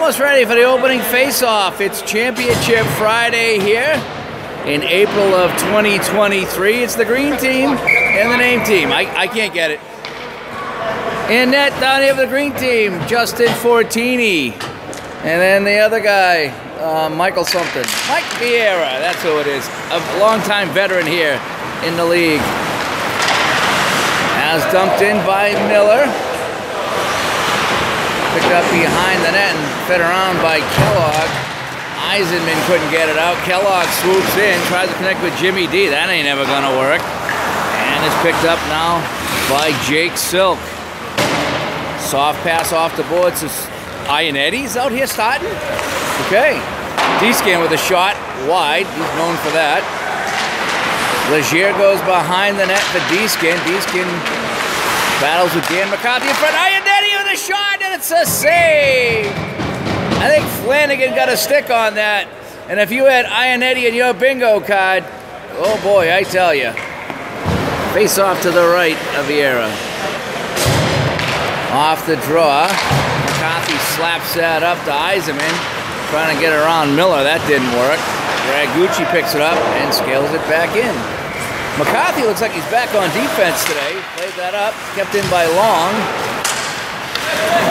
almost ready for the opening face-off. It's Championship Friday here in April of 2023. It's the green team and the name team. I can't get it. In net down here for the green team, Justin Fortini. And then the other guy, Michael something. Mike Vieira, that's who it is. A longtime veteran here in the league. As dumped in by Miller. Picked up behind the net and fed around by Kellogg. Eisenman couldn't get it out. Kellogg swoops in, tries to connect with Jimmy D. That ain't ever gonna work. And it's picked up now by Jake Silk. Soft pass off the boards. Ioannetti's out here starting. Okay. D-Scan with a shot wide. He's known for that. Legier goes behind the net for D-Scan. D-Scan battles with Dan McCarthy in front. Ioannetti with a shot, and it's a save. I think Flanagan got a stick on that. And if you had Ioannetti in your bingo card, oh boy, I tell you. Face off to the right of Vieira. Off the draw. McCarthy slaps that up to Eisenman. Trying to get around Miller. That didn't work. Ragucci picks it up and scales it back in. McCarthy looks like he's back on defense today. Played that up. Kept in by Long.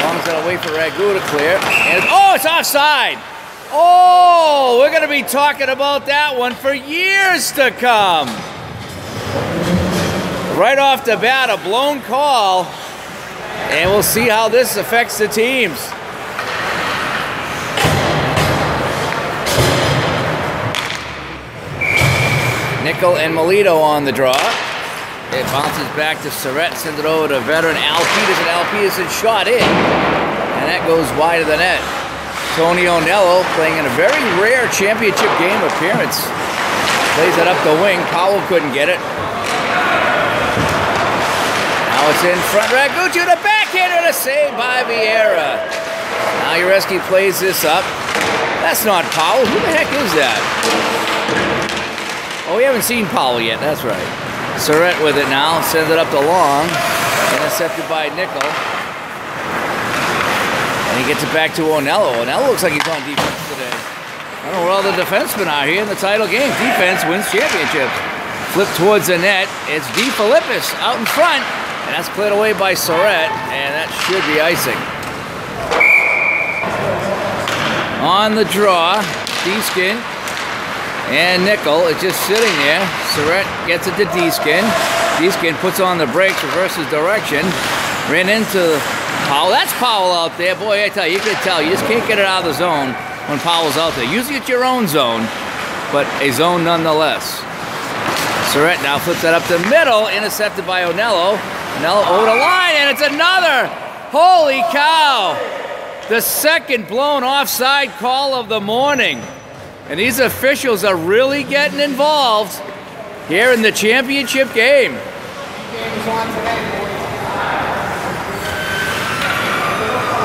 Long's got to wait for Ragu to clear. And oh, it's offside. Oh, we're going to be talking about that one for years to come. Right off the bat, a blown call. And we'll see how this affects the teams. Nickel and Melito on the draw. It bounces back to Surrett, sends it over to veteran Al Peterson. Al Peterson shot in, and that goes wide of the net. Tony Onello playing in a very rare championship game appearance. Plays it up the wing. Powell couldn't get it. Now it's in front. Ragucci with a backhand and a save by Vieira. Now Ureski plays this up. That's not Powell. Who the heck is that? Oh, we haven't seen Powell yet. That's right. Surrett with it now. Sends it up to Long. Intercepted by Nickel. And he gets it back to Onello. Onello looks like he's on defense today. I don't know where all the defensemen are here in the title game. Defense wins championships. Flip towards the net. It's DeFilippis out in front. And that's cleared away by Surrett. And that should be icing. On the draw, D-Skin and Nickel is just sitting there. Surrett gets it to D-Skin. D-Skin puts on the brakes, reverses direction. Ran into Powell. That's Powell out there. Boy, I tell you, you can tell. You just can't get it out of the zone when Powell's out there. Usually it's your own zone, but a zone nonetheless. Surrett now flips that up the middle, intercepted by Onello. Onello over the line, and it's another. Holy cow. The second blown offside call of the morning. And these officials are really getting involved here in the championship game.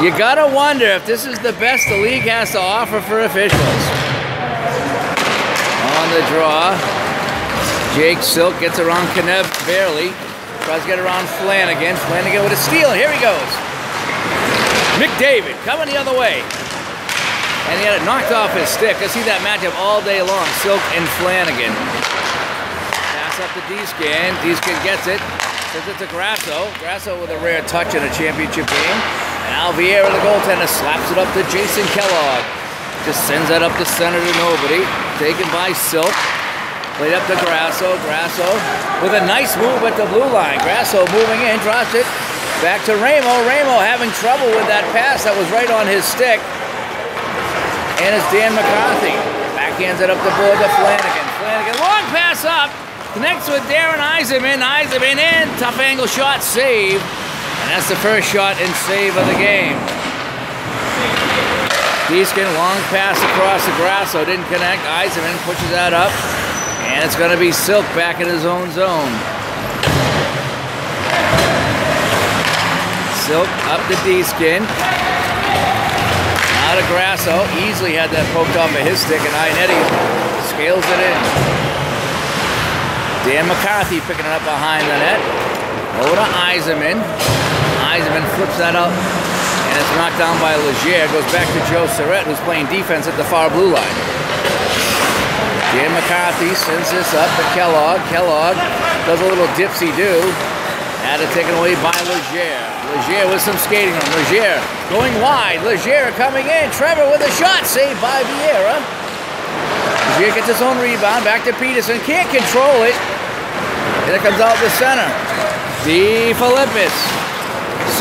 You gotta wonder if this is the best the league has to offer for officials. On the draw, Jake Silk gets around Kanev barely. Tries to get around Flanagan. Flanagan with a steal. Here he goes. McDavid coming the other way. And he had it knocked off his stick. I see that matchup all day long. Silk and Flanagan. Pass up to D-Scan. D-Scan gets it. Sends it to Grasso. Grasso with a rare touch in a championship game. And Al Vieira, the goaltender, slaps it up to Jason Kellogg. Just sends that up the center to nobody. Taken by Silk. Played up to Grasso. Grasso with a nice move at the blue line. Grasso moving in, drops it. Back to Ramo. Ramo having trouble with that pass that was right on his stick. And it's Dan McCarthy. Backhands it up the board to Flanagan. Flanagan, long pass up. Connects with Darren Eisenman. Eisenman in. Tough angle shot, save. And that's the first shot and save of the game. D-Skin, long pass across the Grasso. Didn't connect. Eisenman pushes that up. And it's going to be Silk back in his own zone. Silk up to D-Skin. Out of Grasso, easily had that poked off of his stick, and Ioannetti scales it in. Dan McCarthy picking it up behind the net. Over to Eisenman. Eisenman flips that up, and it's not down by Leger. Goes back to Joe Surrett, who's playing defense at the far blue line. Dan McCarthy sends this up to Kellogg. Kellogg does a little dipsy-do. Had it taken away by Leger. Leger with some skating on. Leger going wide. Leger coming in. Trevor with a shot. Saved by Vieira. Leger gets his own rebound. Back to Peterson. Can't control it. Here comes out the center. DeFilippis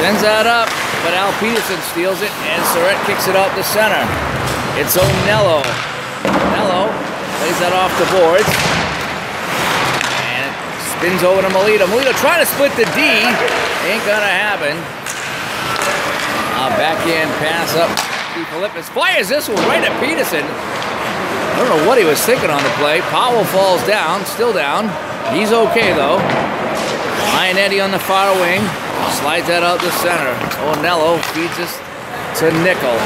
sends that up. But Al Peterson steals it. And Surrett kicks it out the center. It's O'Nello. O'Nello plays that off the boards. Spins over to Melito. Melito trying to split the D. Ain't gonna happen. Backhand pass up. DeFilippis fires this one right at Peterson. I don't know what he was thinking on the play. Powell falls down, still down. He's okay though. Eddie on the far wing. Slides that out the center. O'Nello feeds this to Nickel.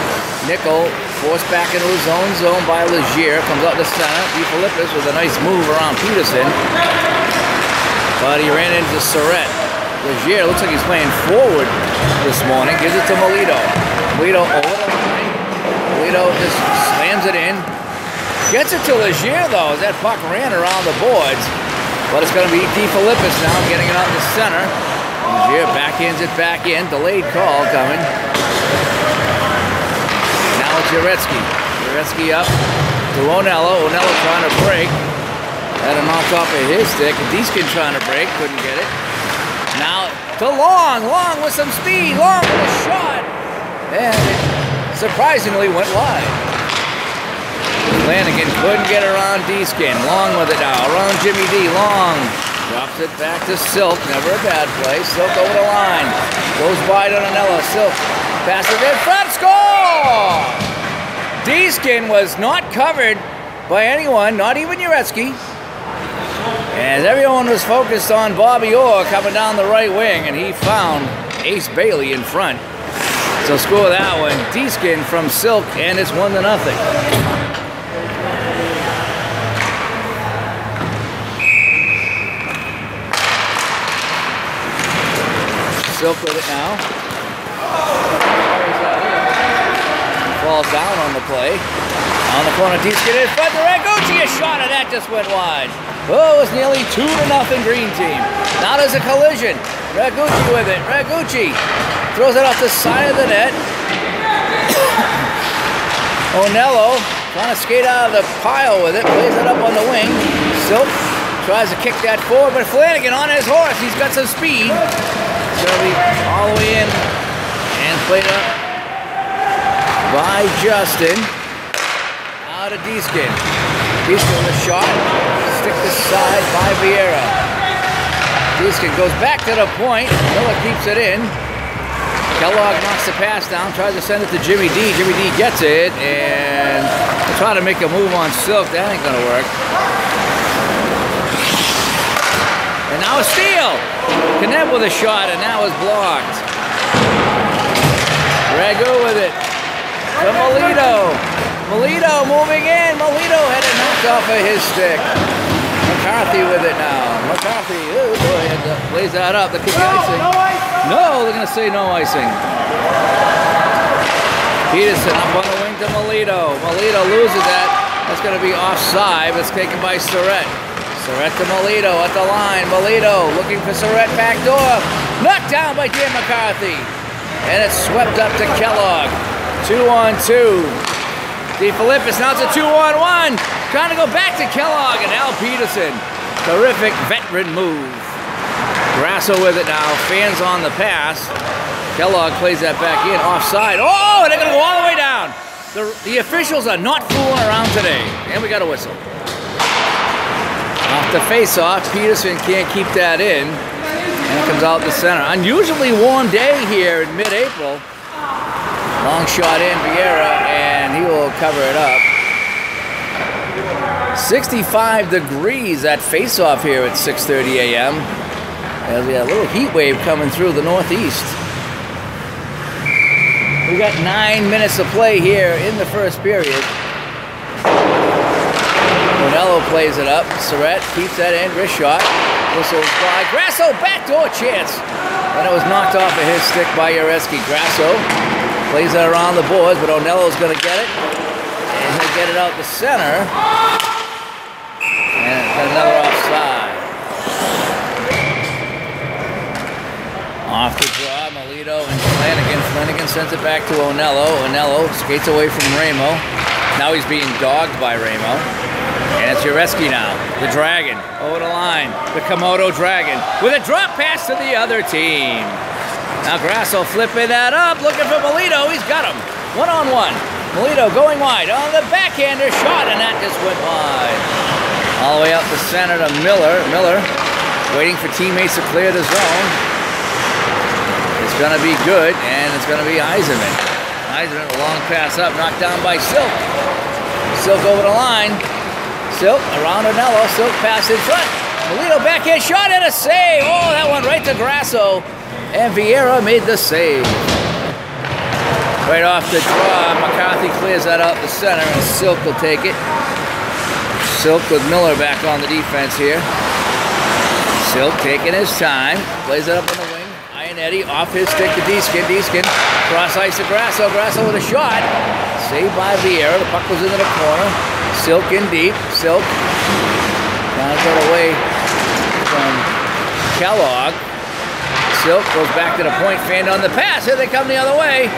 Nickel forced back into his own zone by Leger. Comes out the center. DeFilippis with a nice move around Peterson. But he ran into Surrett. Leger looks like he's playing forward this morning. Gives it to Melito. Melito over the line. Melito just slams it in. Gets it to Leger though, as that puck ran around the boards. But it's going to be DeFilippis now getting it out in the center. Leger backhands it back in. Delayed call coming. Now it's Uretsky. Uretsky up to O'Nello. O'Nello trying to break. Had a knock off of his stick. Deeskin trying to break, couldn't get it. Now to Long. Long with some speed. Long with a shot. And it surprisingly went wide. Flanagan couldn't get around Deeskin. Long with it now. Around Jimmy D. Long drops it back to Silk. Never a bad play. Silk over the line. Goes wide on Anella. Silk passes it in front. Score! Deeskin was not covered by anyone, not even Uretsky. As everyone was focused on Bobby Orr coming down the right wing, and he found Ace Bailey in front. So score that one. Deeskin from Silk, and it's 1-0. Silk with it now. Falls down on the play. On the corner, Deeskin in front to Ragucci. A shot of that just went wide. Oh, it's nearly 2-0 Green Team. Now there's a collision. Ragucci with it. Ragucci throws it off the side of the net. O'Nello trying to skate out of the pile with it. Plays it up on the wing. Silk tries to kick that forward, but Flanagan on his horse. He's got some speed. It's going to be all the way in and played up by Justin. Out of Deeskin. Deeskin with a shot. Stick to side by Vieira. Deeskin goes back to the point. Miller keeps it in. Kellogg knocks the pass down. Tries to send it to Jimmy D. Jimmy D gets it. And trying to make a move on Silk. That ain't going to work. And now a steal. Knepp with a shot. And that was blocked. Ragu with it. To Melito. Melito moving in. Melito had it knocked off of his stick. McCarthy with it now. McCarthy, oh boy, lays that up. There could be icing. No, they're going to say no icing. Peterson up on the wing to Melito. Melito loses that. That's going to be offside. It's taken by Surrett. Surrett to Melito at the line. Melito looking for Surrett back door. Knocked down by Dan McCarthy. And it's swept up to Kellogg. 2-on-2. DeFilippis, now it's a 2-on-1. Trying to go back to Kellogg and Al Peterson. Terrific veteran move. Grasso with it now. Fans on the pass. Kellogg plays that back in. Offside. Oh, they're going to go all the way down. The officials are not fooling around today. And we got a whistle. Off the face-off. Peterson can't keep that in. And it comes out the center. Unusually warm day here in mid-April. Long shot in, Vieira, and he will cover it up. 65 degrees at face-off here at 6:30 a.m. There's a little heat wave coming through the northeast. We got 9 minutes to play here in the first period. O'Nello plays it up. Surrett keeps that in. Wrist shot. Whistles by Grasso. Backdoor chance. And it was knocked off of his stick by Uretsky. Grasso Plays it around the boards, but Onello's going to get it. And he'll get it out the center. And got another offside. Off the draw, Melito and Flanagan. Flanagan sends it back to Onello. Onello skates away from Ramo. Now he's being dogged by Ramo. And it's Uretsky now, the Dragon, over the line. The Komodo Dragon with a drop pass to the other team. Now Grasso flipping that up, looking for Melito. He's got him. One-on-one. Melito going wide on the backhander shot, and that just went wide. All the way up the center to Miller. Miller waiting for teammates to clear the zone. It's going to be good, and it's going to be Eiserman. Eiserman, a long pass up, knocked down by Silk. Silk over the line. Silk around Onello. Silk pass in front. Melito backhand shot and a save. Oh, that went right to Grasso. And Vieira made the save. Right off the draw, McCarthy clears that out the center, and Silk will take it. Silk with Miller back on the defense here. Silk taking his time. Plays it up on the wing. Ionetti off his stick to Deeskin. Deeskin cross ice to Grasso. Grasso with a shot. Saved by Vieira. The puck was into the corner. Silk in deep. Silk trying to get away from Kellogg. Silk goes back to the point, fanned on the pass. Here they come the other way.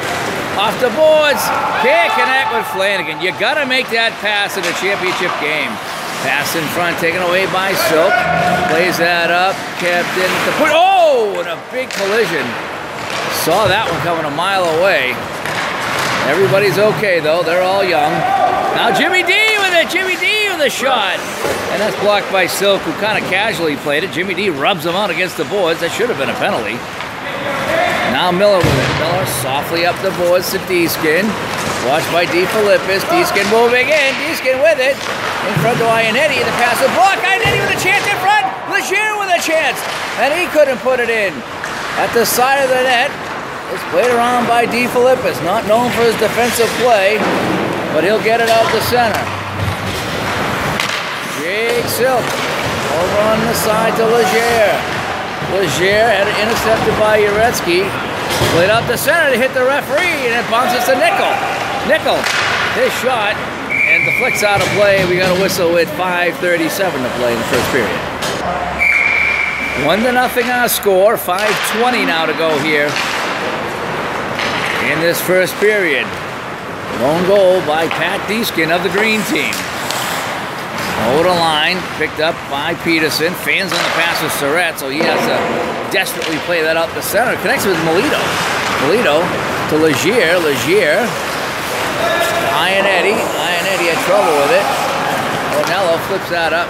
Off the boards. Can't connect with Flanagan. You got to make that pass in a championship game. Pass in front, taken away by Silk. Plays that up. Kept in the point. Oh, and a big collision. Saw that one coming a mile away. Everybody's okay, though. They're all young. Now Jimmy D with it. Jimmy D with a shot. And that's blocked by Silk, who kind of casually played it. Jimmy D rubs him out against the boards. That should have been a penalty. Now Miller with it. Miller softly up the boards to Deeskin. Watched by DeFilippis. Deeskin moving in. Deeskin with it. In front to Ionetti. The pass is blocked. Ionetti with a chance in front. Legier with a chance. And he couldn't put it in. At the side of the net. It's played around by DeFilippis. Not known for his defensive play. But he'll get it out the center. Jake Silk over on the side to Legier. Legier had it intercepted by Uretsky. Played out the center to hit the referee, and it bounces to Nickel. Nickel, his shot, and the flick's out of play. We got a whistle with 5:37 to play in the first period. 1-0 our score. 5:20 now to go here in this first period. Lone goal by Pat Deeskin of the green team. Over the line, picked up by Peterson. Fans on the pass with Surratt, so he has to desperately play that out the center. Connects with Melito. Melito to Legier. Legier. Ionetti. Ionetti had trouble with it. Onello flips that up.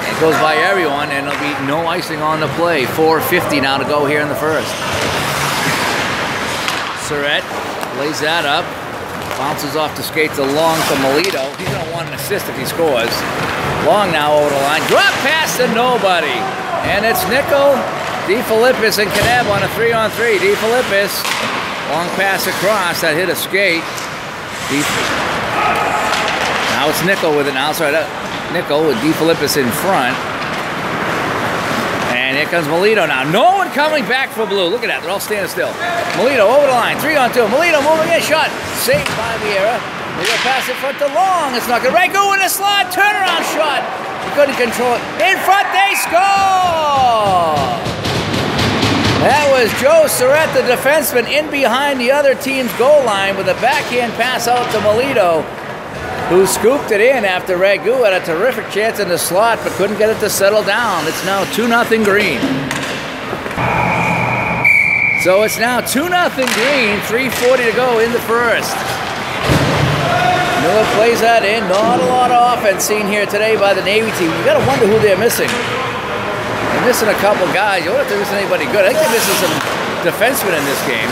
It goes by everyone, and there'll be no icing on the play. 4:50 now to go here in the first. Surratt lays that up. Bounces off the skates along to Melito. He's going to want an assist if he scores. Long now over the line. Drop pass to nobody. And it's Nickel, DeFilippis, and Kneb on a 3-on-3. DeFilippis. Long pass across. That hit a skate. Now it's Nickel with it now. Sorry, Nickel with DeFilippis in front. And here comes Melito now. No one coming back for blue. Look at that. They're all standing still. Melito over the line. 3-on-2. Melito moving in. Shot. Saved by Vieira. Melito pass in front to Long. It's not good. Right, go in the slot. Turnaround shot. He couldn't control it. In front, they score! That was Joe Surratt, the defenseman, in behind the other team's goal line with a backhand pass out to Melito, who scooped it in after Ragu had a terrific chance in the slot but couldn't get it to settle down. It's now 2-0 Green. So it's now 2-0 Green, 3:40 to go in the first. Miller plays that in. Not a lot of offense seen here today by the Navy team. You got to wonder who they're missing. They're missing a couple guys. You wonder if they're missing anybody good. I think they're missing some defensemen in this game.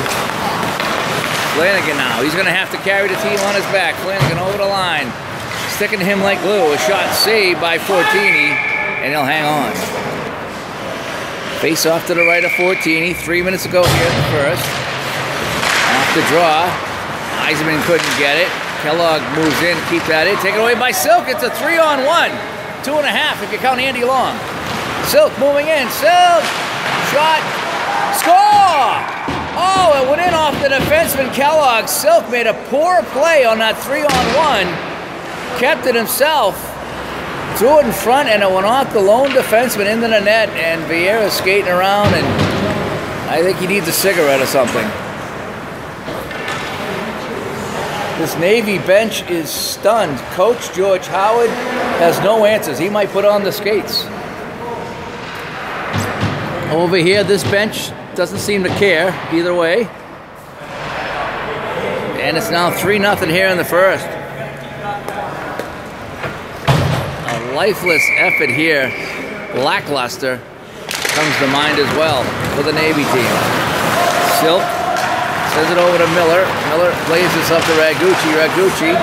Flanagan now. He's going to have to carry the team on his back. Flanagan over the line. Sticking to him like glue. A shot saved by Fortini, and he'll hang on. Face off to the right of Fortini. 3 minutes to go here in the first. Off the draw. Eiserman couldn't get it. Kellogg moves in to keep that in. Taken away by Silk. It's a 3-on-1. 2.5 if you count Andy Long. Silk moving in. Silk. Shot. Score! Oh, it went in off the defenseman Kellogg. Silk made a poor play on that 3-on-1. Kept it himself. Threw it in front, and it went off the lone defenseman into the net. And Vieira's skating around, and I think he needs a cigarette or something. This Navy bench is stunned. Coach George Howard has no answers. He might put on the skates. Over here, this bench doesn't seem to care either way. And it's now 3-0 here in the first. A lifeless effort here, lackluster, comes to mind as well for the Navy team. Silk sends it over to Miller. Miller plays this up to Ragucci. Ragucci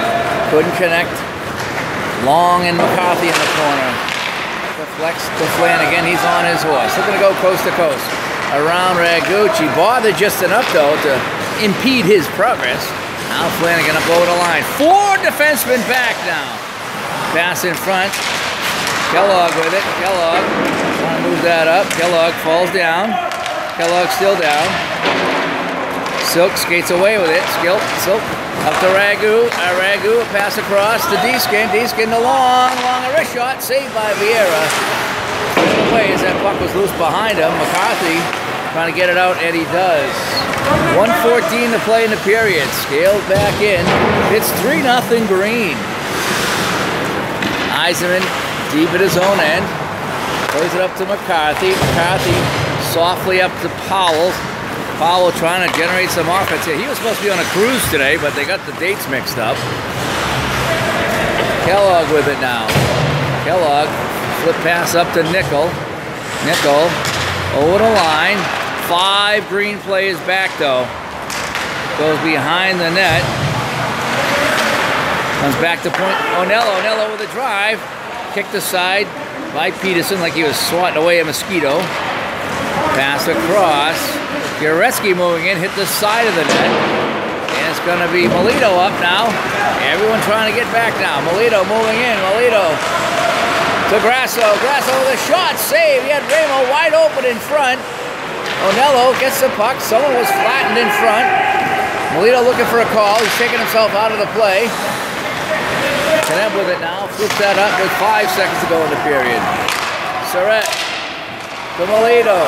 couldn't connect. Long and McCarthy in the corner. Deflects to Flanagan. He's on his horse. Looking to go coast to coast. Around Ragucci. Bothered just enough, though, to impede his progress. Now Flanagan up over the line. 4 defensemen back now. Pass in front. Kellogg with it. Kellogg trying to move that up. Kellogg falls down. Kellogg still down. Silk skates away with it. Silk up to Ragu. Ragu, a pass across to Deeskin. Deeskin the long wrist shot. Saved by Vieira. Away as that puck was loose behind him. McCarthy trying to get it out, and he does. 1:14 to play in the period. Scaled back in. It's 3-0 Green. Eiserman deep at his own end. Plays it up to McCarthy. McCarthy softly up to Powell. Powell trying to generate some offense here. He was supposed to be on a cruise today, but they got the dates mixed up. Kellogg with it now. Kellogg, flip pass up to Nickel. Nickel over the line. 5 Green players back though. Goes behind the net. Comes back to point. Onello. Onello with a drive. Kicked aside by Peterson like he was swatting away a mosquito. Pass across. Goretzky moving in, hit the side of the net. And it's going to be Melito up now. Everyone trying to get back now. Melito moving in. Melito to Grasso. Grasso with a shot. Save. He had Ramo wide open in front. Onello gets the puck. Someone was flattened in front. Melito looking for a call. He's taking himself out of the play. Canet with it now. Flips that up with 5 seconds to go in the period. Surratt to Melito.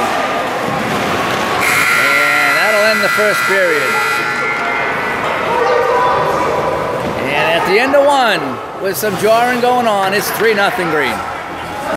End the first period. And at the end of 1, with some jarring going on, it's 3-0 Green.